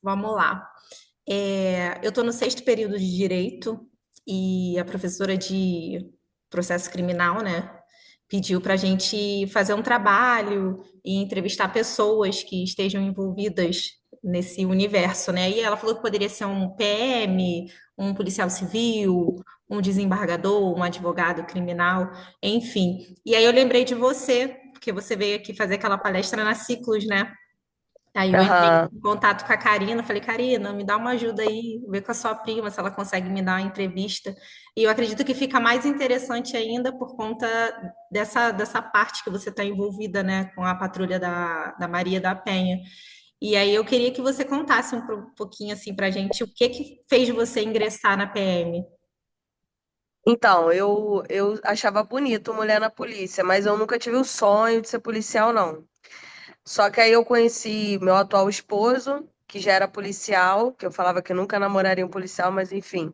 Vamos lá. Eu estou no sexto período de Direito e a professora de processo criminal, né, pediu para a gente fazer um trabalho e entrevistar pessoas que estejam envolvidas nesse universo, né? E ela falou que poderia ser um PM, um policial civil, um desembargador, um advogado criminal, enfim. E aí eu lembrei de você, porque você veio aqui fazer aquela palestra na Ciclos, né? Aí eu entrei Aham. em contato com a Karina, falei, Karina, me dá uma ajuda aí, vê com a sua prima se ela consegue me dar uma entrevista. E eu acredito que fica mais interessante ainda por conta dessa parte que você está envolvida, né, com a patrulha da Maria da Penha. E aí eu queria que você contasse um pouquinho assim pra gente o que que fez você ingressar na PM. Então, eu achava bonito mulher na polícia, mas eu nunca tive o sonho de ser policial, não. Só que aí eu conheci meu atual esposo, que já era policial, que eu falava que nunca namoraria um policial, mas enfim,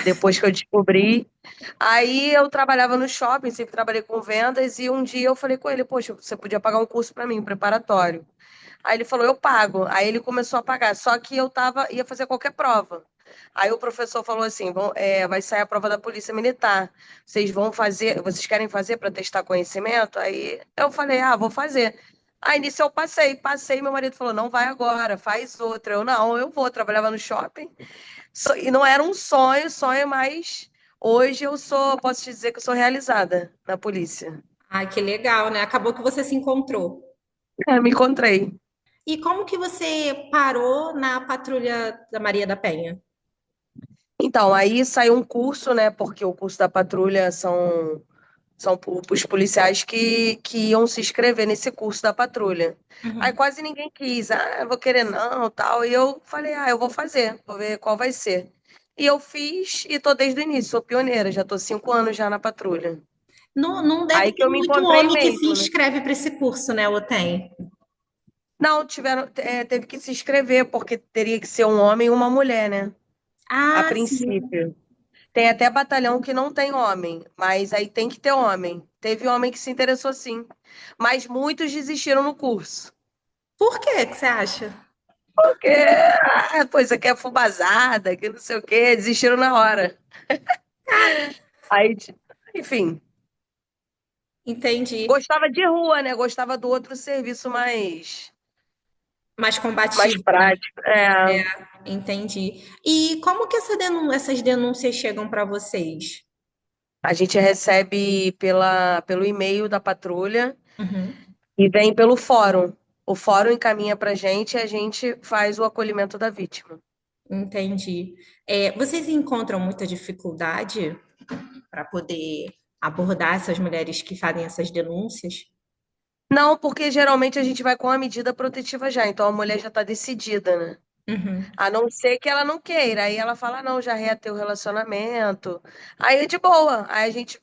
depois que eu descobri. Aí eu trabalhava no shopping, sempre trabalhei com vendas, e um dia eu falei com ele, poxa, você podia pagar um curso para mim, um preparatório. Aí ele falou, eu pago. Aí ele começou a pagar, só que ia fazer qualquer prova. Aí o professor falou assim, vai sair a prova da Polícia Militar. Vocês querem fazer para testar conhecimento? Aí eu falei, vou fazer. Aí nisso eu passei, meu marido falou, não vai agora, faz outra. Eu, não, eu vou, trabalhava no shopping. E não era um sonho, mas hoje posso te dizer que eu sou realizada na polícia. Ai, que legal, né? Acabou que você se encontrou. Me encontrei. E como que você parou na patrulha da Maria da Penha? Então, aí saiu um curso, né? Porque o curso da patrulha são os policiais que iam se inscrever nesse curso da patrulha. Aí Uhum. quase ninguém quis, eu vou querer não, tal. E eu falei, eu vou fazer, vou ver qual vai ser. E eu fiz e tô desde o início, sou pioneira, já tô 5 anos já na patrulha. Não, não deve Aí que ter eu me muito encontrei homem que se mesmo, né? inscreve para esse curso, né? Ou tem? Não, teve que se inscrever, porque teria que ser um homem e uma mulher, né? A Ah, sim. princípio. Tem até batalhão que não tem homem, mas aí tem que ter homem. Teve homem que se interessou sim, mas muitos desistiram no curso. Por que você acha? Porque, coisa que é fubazada, que não sei o quê, desistiram na hora. Aí, enfim, Entendi. gostava de rua, né? Gostava do outro serviço Mais mais combativo, né? prático. É, Entendi. E como que essas denúncias chegam para vocês? a gente recebe pelo e-mail da patrulha Uhum. e vem pelo fórum. O fórum encaminha pra gente e a gente faz o acolhimento da vítima. Entendi. Vocês encontram muita dificuldade para poder abordar essas mulheres que fazem essas denúncias? Não, porque geralmente a gente vai com a medida protetiva já, então a mulher já está decidida, né? Uhum. A não ser que ela não queira, aí ela fala, não, já reatei o relacionamento. Aí é de boa.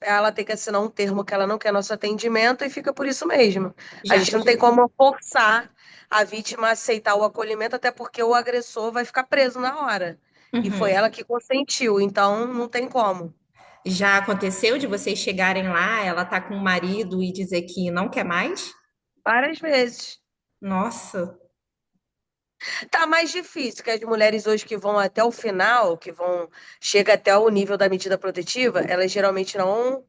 Ela tem que assinar um termo que ela não quer nosso atendimento e fica por isso mesmo. A Já, gente não tem como forçar a vítima a aceitar o acolhimento, até porque o agressor vai ficar preso na hora. E foi uhum. ela que consentiu, então não tem como. Já aconteceu de vocês chegarem lá, ela tá com o marido e dizer que não quer mais? Várias vezes. Nossa. Tá mais difícil, que as mulheres hoje que vão até o final, chega até o nível da medida protetiva, elas geralmente não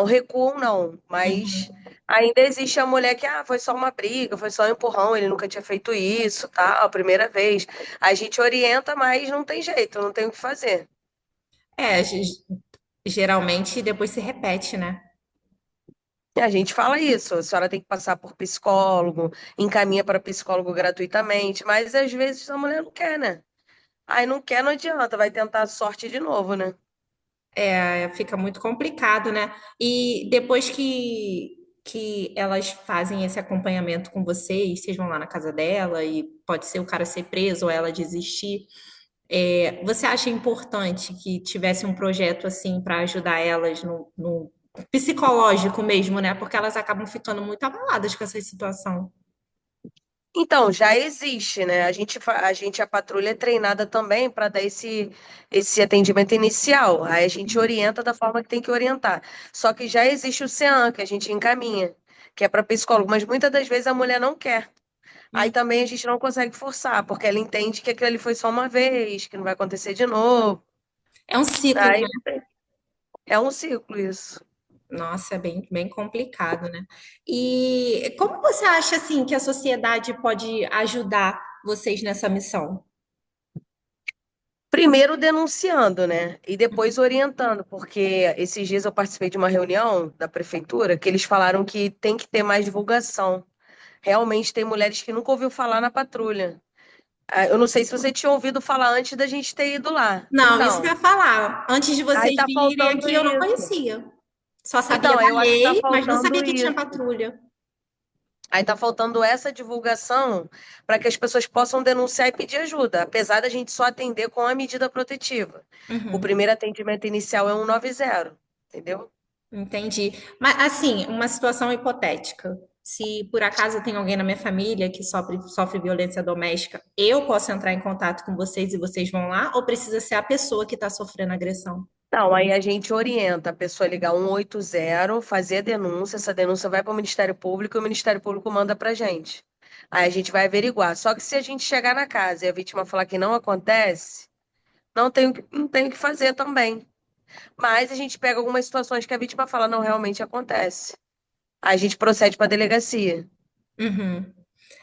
recuam, não. Mas Uhum. ainda existe a mulher que, foi só uma briga, foi só um empurrão, ele nunca tinha feito isso, tá? A primeira vez. A gente orienta, mas não tem jeito, não tem o que fazer. Ge- geralmente depois se repete, né? E a gente fala isso, a senhora tem que passar por psicólogo, encaminha para psicólogo gratuitamente, mas às vezes a mulher não quer, né? Aí não quer, não adianta, vai tentar a sorte de novo, né? Fica muito complicado, né? E depois que elas fazem esse acompanhamento com vocês, vocês vão lá na casa dela e pode ser o cara ser preso ou ela desistir. Você acha importante que tivesse um projeto assim para ajudar elas no psicológico mesmo, né? Porque elas acabam ficando muito abaladas com essa situação. Então, já existe, né? A patrulha é treinada também para dar esse atendimento inicial. Aí a gente orienta da forma que tem que orientar. Só que já existe o CEAM, que a gente encaminha, que é para psicólogo, mas muitas das vezes a mulher não quer. Aí Hum. também a gente não consegue forçar, porque ela entende que aquilo ali foi só uma vez, que não vai acontecer de novo. É um ciclo, Aí né? é um ciclo isso. Nossa, é bem, bem complicado, né? E como você acha, assim, que a sociedade pode ajudar vocês nessa missão? Primeiro denunciando, né? E depois orientando, porque esses dias eu participei de uma reunião da prefeitura que eles falaram que tem que ter mais divulgação. Realmente tem mulheres que nunca ouviu falar na patrulha. Ah, eu não sei se você tinha ouvido falar antes da gente ter ido lá. Não, isso que eu Então, ia falar. Antes de aí vocês tá virem faltando aqui, eu não isso. conhecia. Só sabia Então, da eu acho que tá lei, mas não faltando sabia que tinha isso. patrulha. Aí tá faltando essa divulgação para que as pessoas possam denunciar e pedir ajuda, apesar da gente só atender com a medida protetiva. O Uhum, primeiro atendimento inicial é 190, entendeu? entendi. Mas, assim, uma situação hipotética. Se por acaso tem alguém na minha família que sofre violência doméstica, eu posso entrar em contato com vocês e vocês vão lá? Ou precisa ser a pessoa que está sofrendo agressão? Não, aí a gente orienta a pessoa a ligar 180, fazer a denúncia, essa denúncia vai para o Ministério Público e o Ministério Público manda para a gente. Aí a gente vai averiguar. Só que se a gente chegar na casa e a vítima falar que não acontece, não tem o que fazer também. Mas a gente pega algumas situações que a vítima fala, não, realmente acontece. Aí a gente procede para a delegacia. Uhum.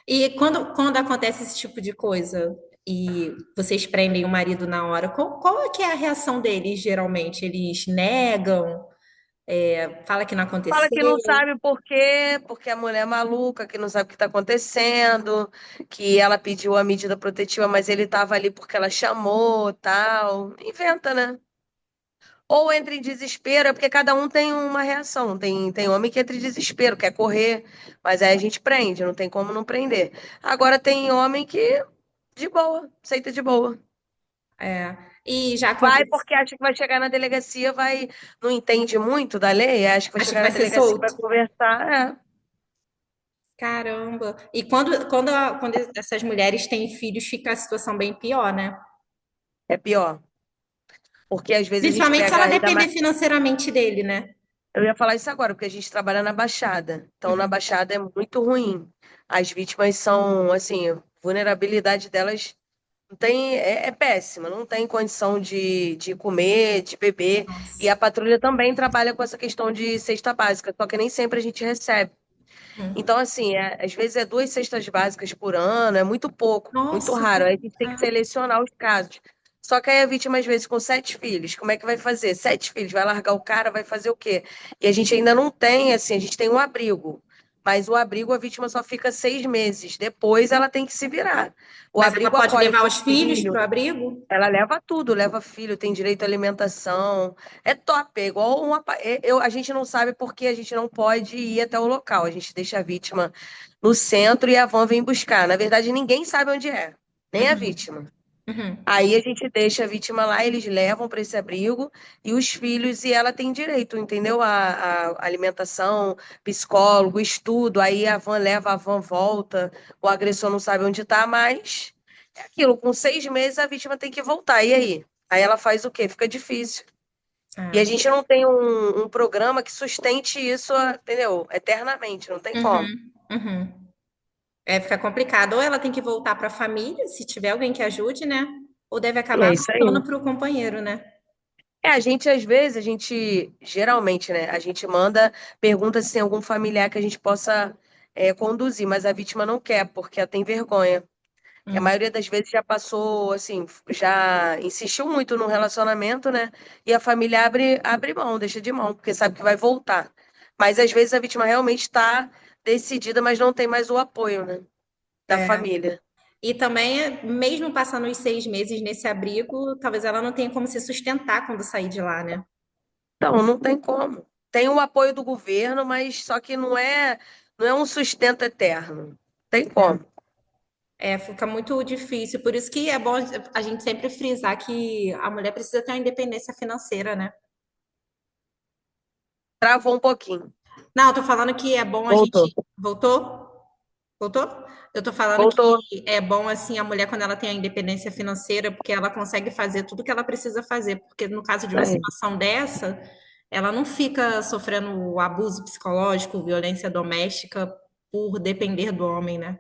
E quando acontece esse tipo de coisa e vocês prendem o marido na hora, qual é que é a reação deles, geralmente? Eles negam, fala que não Fala aconteceu? que não sabe por quê, porque a mulher é maluca, que não sabe o que está acontecendo, que ela pediu a medida protetiva, mas ele estava ali porque ela chamou, tal. Inventa, né? Ou entra em desespero, é porque cada um tem uma reação. Tem homem que entra em desespero, quer correr, mas aí a gente prende, não tem como não prender. Agora tem homem que, de boa, aceita de boa. É, e já Vai aconteceu. porque acha que vai chegar na delegacia, vai, não entende muito da lei, acha que vai Acho que chegar na vai ser delegacia, vai solto. conversar. Caramba. E quando essas mulheres têm filhos, fica a situação bem pior, né? É pior. Porque às vezes a gente Principalmente se ela pega ainda depender mais. financeiramente dele, né? Eu ia falar isso agora, porque a gente trabalha na Baixada. Então, na Uhum. Baixada é muito ruim. As vítimas são, assim, a vulnerabilidade delas não tem, é péssima, não tem condição de comer, de beber. E Nossa. a patrulha também trabalha com essa questão de cesta básica, só que nem sempre a gente recebe. Uhum. Então, assim, às vezes é 2 cestas básicas por ano, é muito pouco, muito Nossa, raro. Aí a gente tem que selecionar os casos. Só que aí a vítima, às vezes, com 7 filhos, como é que vai fazer? 7 filhos, vai largar o cara, vai fazer o quê? E a gente ainda não tem, assim, a gente tem um abrigo. Mas o abrigo a vítima só fica 6 meses. Depois ela tem que se virar. O mas ela abrigo pode acolhe levar com os filhos filho, para o abrigo? ela leva tudo, leva filho, tem direito à alimentação. É top, é igual a gente não sabe porque a gente não pode ir até o local. A gente deixa a vítima no centro e a van vem buscar. Na verdade, ninguém sabe onde é, nem a Uhum. vítima. Uhum. Aí a gente deixa a vítima lá, eles levam para esse abrigo e os filhos, e ela tem direito, entendeu? A alimentação, psicólogo, estudo. Aí a van volta, o agressor não sabe onde está, mas é aquilo, com 6 meses a vítima tem que voltar. E aí? Aí ela faz o quê? Fica difícil. E a Ah. gente não tem um programa que sustente isso, entendeu? Eternamente, não tem como. Uhum. Uhum. É, fica complicado. Ou ela tem que voltar para a família, se tiver alguém que ajude, né? Ou deve E é acabar isso voltando aí. para o companheiro, né? A gente, às vezes, geralmente, né, a gente manda pergunta se tem algum familiar que a gente possa conduzir, mas a vítima não quer, porque ela tem vergonha. E a Hum. maioria das vezes já passou, assim, já insistiu muito no relacionamento, né, e a família abre mão, deixa de mão, porque sabe que vai voltar. Mas, às vezes, a vítima realmente está decidida, mas não tem mais o apoio, né, da É. família. E também, mesmo passando os 6 meses nesse abrigo, talvez ela não tenha como se sustentar quando sair de lá, né? Então, não tem como. Tem o apoio do governo, mas só que não é um sustento eterno. Tem como. É, fica muito difícil. Por isso que é bom a gente sempre frisar que a mulher precisa ter uma independência financeira, né? Travou um pouquinho. Não, eu tô falando que é bom a Voltou. gente. Voltou? Voltou? Eu tô falando que Voltou. é bom, assim, a mulher quando ela tem a independência financeira, porque ela consegue fazer tudo que ela precisa fazer. Porque no caso de uma Aí. situação dessa, ela não fica sofrendo abuso psicológico, violência doméstica por depender do homem, né?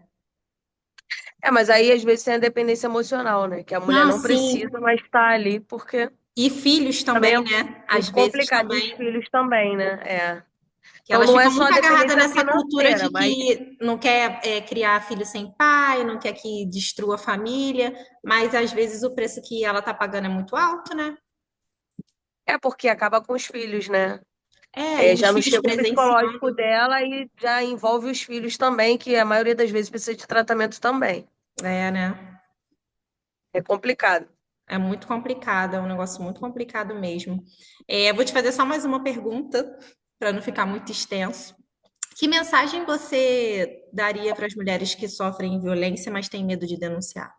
É, mas aí às vezes tem a dependência emocional, né? Que a mulher Não, não precisa, sim. mas tá ali porque E filhos também também, né? é Às vezes complicado. E os também. filhos também, né? É. Que Então elas não é ficam só a muito agarradas dependência nessa cultura financeira, de mas que não quer criar filho sem pai, não quer que destrua a família, mas às vezes o preço que ela tá pagando é muito alto, né? é porque acaba com os filhos, né? É, É, e os já não filhos chega o psicológico presenciando. dela e já envolve os filhos também, que a maioria das vezes precisa de tratamento também. É, né? É complicado. É muito complicado, é um negócio muito complicado mesmo. Vou te fazer só mais uma pergunta, para não ficar muito extenso. Que mensagem você daria para as mulheres que sofrem violência, mas têm medo de denunciar?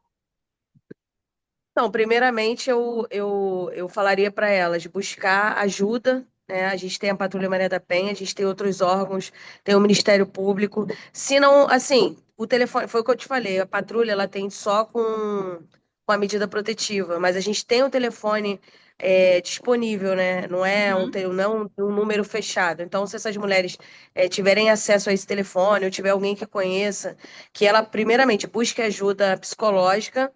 Então, primeiramente, eu falaria para elas buscar ajuda, né? A gente tem a Patrulha Maria da Penha, a gente tem outros órgãos, tem o Ministério Público. Se não, assim, o telefone, foi o que eu te falei, a patrulha ela tem só com a medida protetiva, mas a gente tem o telefone disponível, né? Não é um, Uhum, não um número fechado. Então, se essas mulheres tiverem acesso a esse telefone, ou tiver alguém que conheça, que ela, primeiramente, busque ajuda psicológica.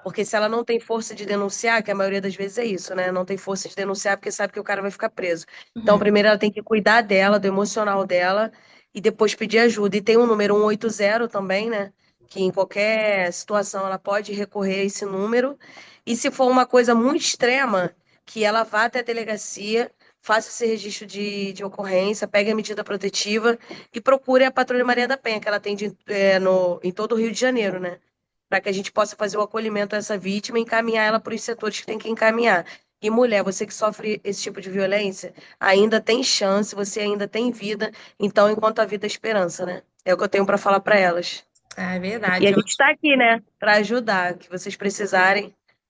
Porque se ela não tem força de denunciar, que a maioria das vezes é isso, né? Não tem força de denunciar porque sabe que o cara vai ficar preso. Então, uhum, primeiro ela tem que cuidar dela, do emocional dela, e depois pedir ajuda. E tem um número 180 também, né? Que em qualquer situação ela pode recorrer a esse número. E se for uma coisa muito extrema, que ela vá até a delegacia, faça esse registro de ocorrência, pegue a medida protetiva e procure a Patrulha Maria da Penha, que ela atende em todo o Rio de Janeiro, né? Para que a gente possa fazer o acolhimento a essa vítima e encaminhar ela para os setores que tem que encaminhar. E mulher, você que sofre esse tipo de violência, ainda tem chance, você ainda tem vida, então enquanto a vida é esperança, né? É o que eu tenho para falar para elas. é E a verdade. gente está aqui, né, para ajudar, o que vocês precisarem,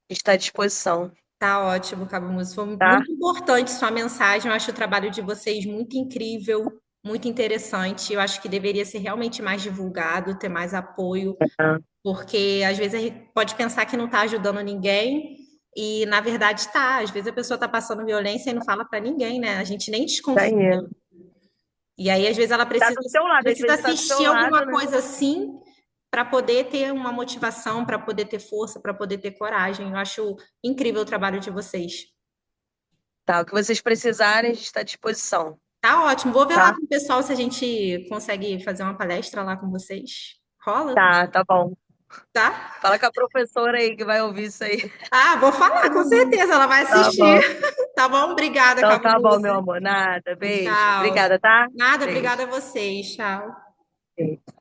a gente está à disposição, Tá ótimo, Cabo Múcio. Foi tá? muito importante sua mensagem. Eu acho o trabalho de vocês muito incrível, muito interessante. Eu acho que deveria ser realmente mais divulgado, ter mais apoio, É, porque às vezes a gente pode pensar que não está ajudando ninguém e na verdade está. Às vezes a pessoa está passando violência e não fala para ninguém, né? A gente nem isso desconfia. aí. E aí às vezes ela Tá precisa do seu lado, às precisa vezes está do seu assistir lado, alguma né? coisa assim para poder ter uma motivação, para poder ter força, para poder ter coragem. Eu acho incrível o trabalho de vocês. Tá, o que vocês precisarem, a gente está à disposição, Tá ótimo. Vou ver lá tá? com o pessoal se a gente consegue fazer uma palestra lá com vocês. Rola? Tá, tá bom. Tá? Fala com a professora aí que vai ouvir isso aí. Ah, vou falar, com certeza. Ela vai Tá assistir. bom. Tá bom? Obrigada, Então Cabo tá bom, meu Múcio. amor. Nada. Beijo. Tchau. Obrigada, tá? Nada, Beijo. obrigada a vocês. Tchau. Beijo.